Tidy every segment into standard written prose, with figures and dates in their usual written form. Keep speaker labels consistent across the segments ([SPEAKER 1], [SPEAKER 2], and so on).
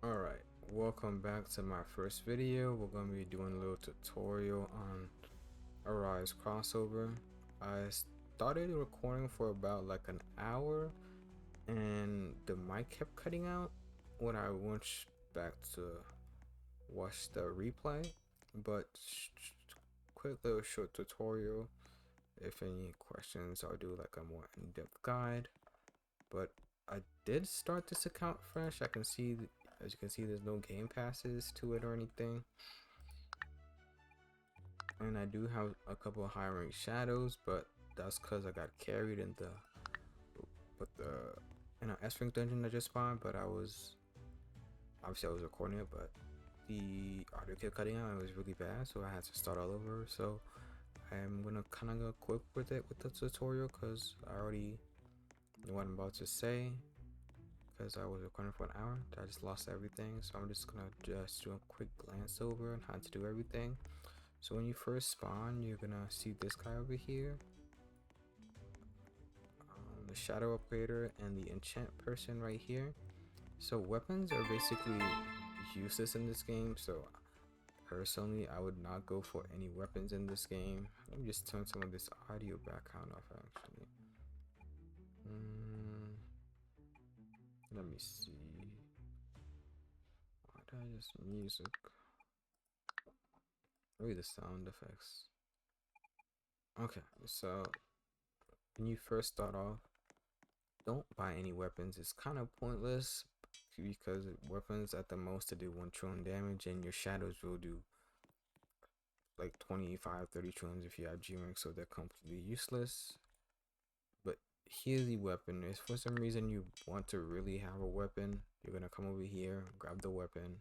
[SPEAKER 1] Alright, welcome back to my first video. We're going to be doing a little tutorial on Arise crossover. I started recording for about like an hour and the mic kept cutting out when I went back to watch the replay. But quick little short tutorial. If any questions, I'll do like a more in-depth guide. But I did start this account fresh. I can see, as you can see, there's no game passes to it or anything. And I do have a couple of high rank shadows, but that's because I got carried in the S rank dungeon I just spawned. But I was recording it, but the audio kept cutting out. It was really bad, so I had to start all over. So I'm gonna kind of go quick with it with the tutorial because I already know what I'm about to say. Because I was recording for an hour, I just lost everything. So I'm just gonna do a quick glance over on how to do everything. So when you first spawn, you're gonna see this guy over here, the shadow upgrader and the enchant person right here. So weapons are basically useless in this game. So personally, I would not go for any weapons in this game. Let me just turn some of this audio background off actually. Let me see. Why did I just music? Maybe the sound effects. Okay, so when you first start off, don't buy any weapons. It's kind of pointless because weapons at the most to do 1 trillion damage, and your shadows will do like 25-30 trillions if you have G rank, so they're completely useless. But here's the weapon. If for some reason you want to really have a weapon, you're gonna come over here, grab the weapon.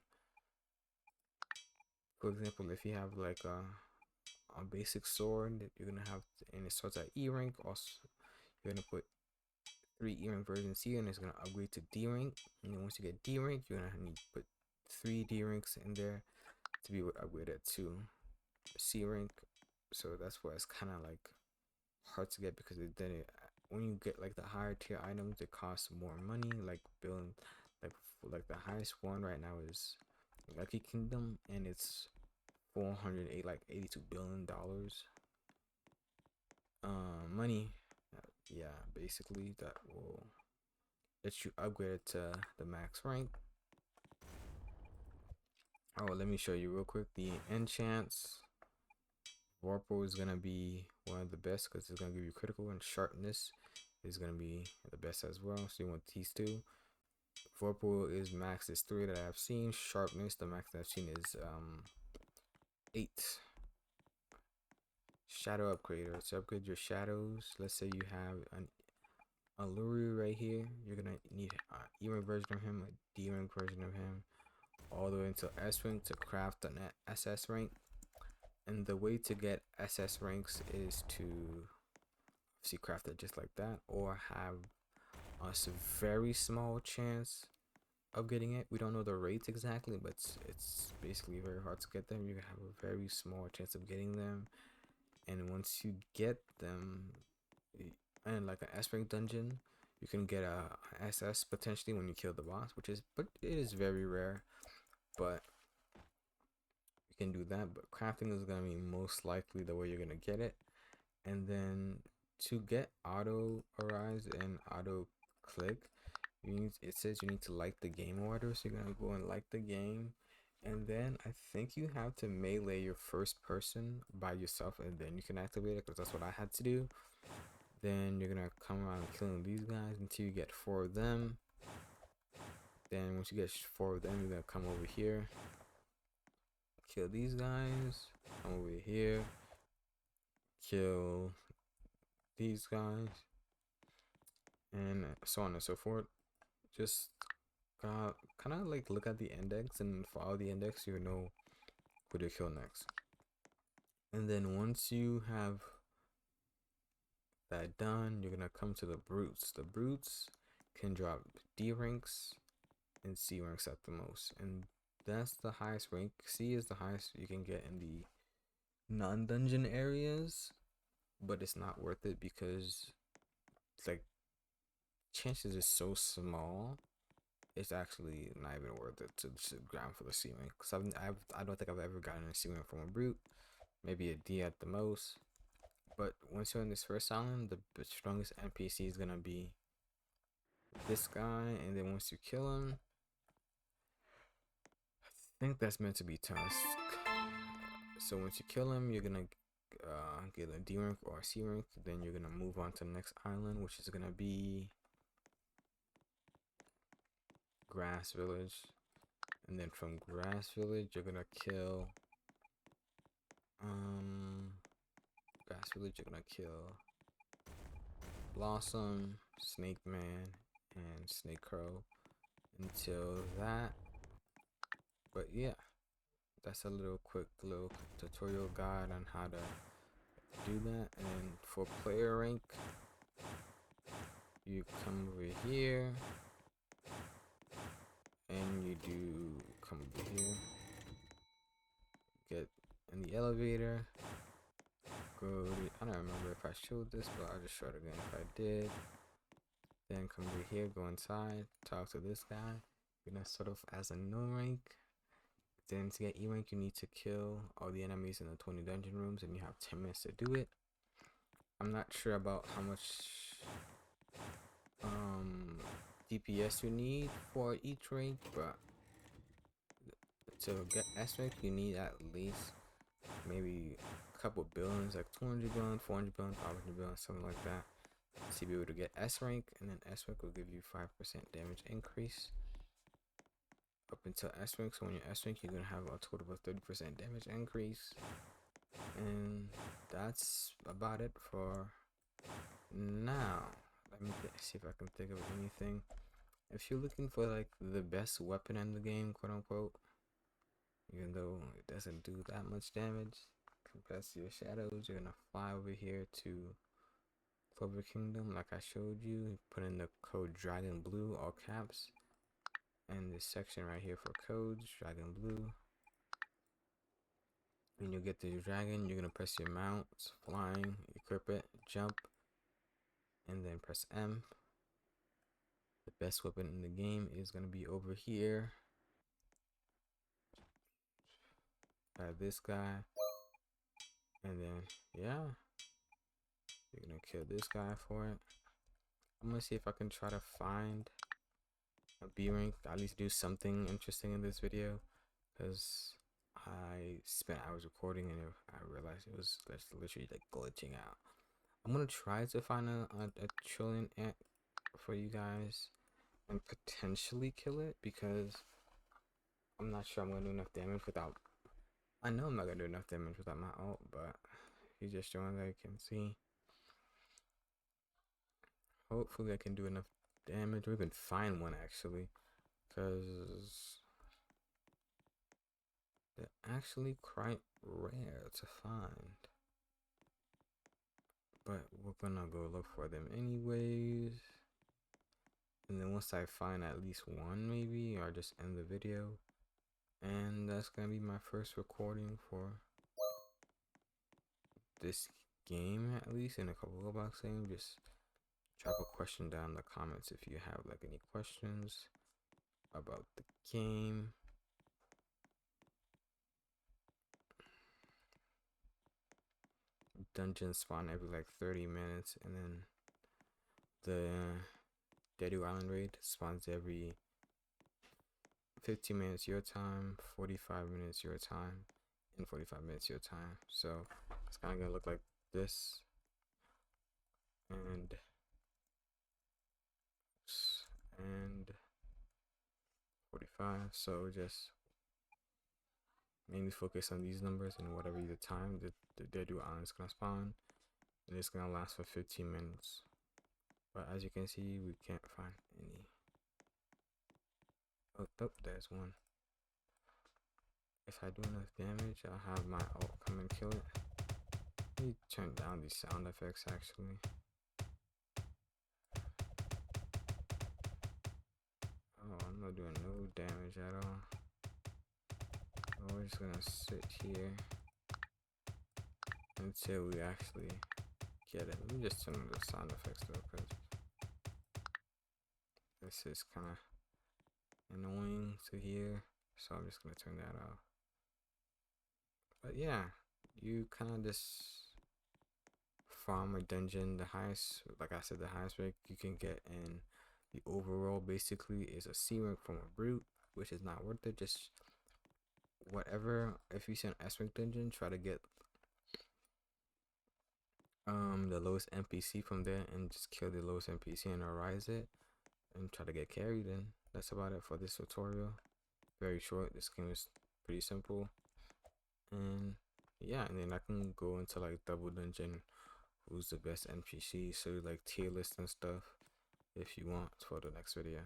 [SPEAKER 1] For example, if you have like a basic sword, you're gonna have, and it starts at E rank. Also, you're gonna put 3 E rank versions here, and it's gonna upgrade to D rank. And then once you get D rank, you're gonna need to put 3 D ranks in there to be able to upgrade it to C rank. So that's why it's kind of like hard to get, because when you get like the higher tier items, it costs more money. Like building, like the highest one right now is Lucky Kingdom, and it's 408 like $82 billion money. Yeah, basically that will let you upgrade it to the max rank. Oh, let me show you real quick the enchants. Vorpal is gonna be one of the best because it's gonna give you critical, and sharpness is gonna be the best as well. So you want these two. Vorpal is max is 3 that I've seen. Sharpness, the max that I've seen is 8. Shadow upgrader. To upgrade your shadows, let's say you have an Alluri right here, you're gonna need E rank version of him, a D rank version of him, all the way until S rank to craft an SS rank. And the way to get SS ranks is to see craft it just like that, or have a very small chance of getting it. We don't know the rates exactly, but it's basically very hard to get them. You have a very small chance of getting them, and once you get them, and like an S rank dungeon, you can get a SS potentially when you kill the boss, but it is very rare. But you can do that. But crafting is gonna be most likely the way you're gonna get it. And then to get auto arise and auto click, it says you need to like the game order. So you're gonna go and like the game, and then I think you have to melee your first person by yourself, and then you can activate it, because that's what I had to do. Then you're gonna come around killing these guys until you get 4 of them. Then once you get 4 of them, you're gonna come over here, kill these guys, come over here, kill these guys, and so on and so forth. Just kind of like look at the index and follow the index, you know who to kill next. And then once you have that done, you're gonna come to the brutes. The brutes can drop D ranks and C ranks at the most, and that's the highest rank. C is the highest you can get in the non-dungeon areas, but it's not worth it because like chances is so small it's actually not even worth it to grind for the C rank. Cause I don't think I've ever gotten a C rank from a brute. Maybe a D at the most. But once you're in this first island, the strongest NPC is gonna be this guy, and then once you kill him, I think that's meant to be task. So once you kill him, you're gonna get a D rank or a C rank. Then you're gonna move on to the next island, which is gonna be Grass Village. And then from Grass Village, you're gonna kill Grass Village. You're gonna kill Blossom, Snake Man, and Snake Crow until that. But yeah, that's a quick little tutorial guide on how to do that. And for player rank, you come over here and you do come over here, get in the elevator, go to, I don't remember if I showed this, but I'll just show it again if I did. Then come over here, go inside, talk to this guy. You're gonna start off as a no rank. Then to get E rank, you need to kill all the enemies in the 20 dungeon rooms, and you have 10 minutes to do it. I'm not sure about how much DPS you need for each rank, but to get S rank, you need at least maybe a couple billions, like 200 billion, 400 billion, 500 billion, something like that, to be able to get S rank. And then S rank will give you 5% damage increase up until S rank. So when you're S rank, you're gonna have a total of 30% damage increase. And that's about it for now. Let me see if I can think of anything. If you're looking for like the best weapon in the game, quote unquote, even though it doesn't do that much damage compared to your shadows, you're gonna fly over here to Clover Kingdom like I showed you. Put in the code Dragon Blue, all caps, and this section right here for codes, Dragon Blue. When you get the dragon, you're gonna press your mount, flying, equip it, jump, and then press M. The best weapon in the game is gonna be over here by this guy. And then yeah, you're gonna kill this guy for it. I'm gonna see if I can try to find a B rank, at least do something interesting in this video, because I spent hours recording and I realized it was just literally like glitching out. I'm gonna try to find a trillion ant for you guys and potentially kill it, because I'm not sure I'm gonna do enough damage without. I know I'm not gonna do enough damage without my ult, but if you just showing that you can see. Hopefully I can do enough damage, or even find one actually, because they're actually quite rare to find. But we're gonna go look for them anyways. And then once I find at least one, maybe, or just end the video. And that's gonna be my first recording for this game, at least in a couple of Roblox games. Just drop a question down in the comments if you have like any questions about the game. Dungeons spawn every like 30 minutes, and then the Deadu Island raid spawns every 15 minutes your time, 45 minutes your time, and 45 minutes your time. So it's kind of gonna look like this, and 45. So just mainly focus on these numbers, and whatever the time the Deadu Island is gonna spawn, and it's gonna last for 15 minutes. But as you can see, we can't find any. Oh, there's one. If I do enough damage, I'll have my ult come and kill it. Let me turn down these sound effects actually. Oh, I'm not doing no damage at all. We're just gonna sit here until we actually get it. Let me just turn on the sound effects though, because this is kind of annoying to hear, so I'm just gonna turn that off. But yeah, you kind of just farm a dungeon. The highest, like I said, the highest rank you can get in the overall basically is a C rank from a brute, which is not worth it. Just whatever. If you see an S rank dungeon, try to get the lowest NPC from there and just kill the lowest NPC and arise it and try to get carried. And that's about it for this tutorial. Very short. This game is pretty simple. And yeah, and then I can go into like double dungeon, who's the best NPC, so like tier list and stuff if you want for the next video.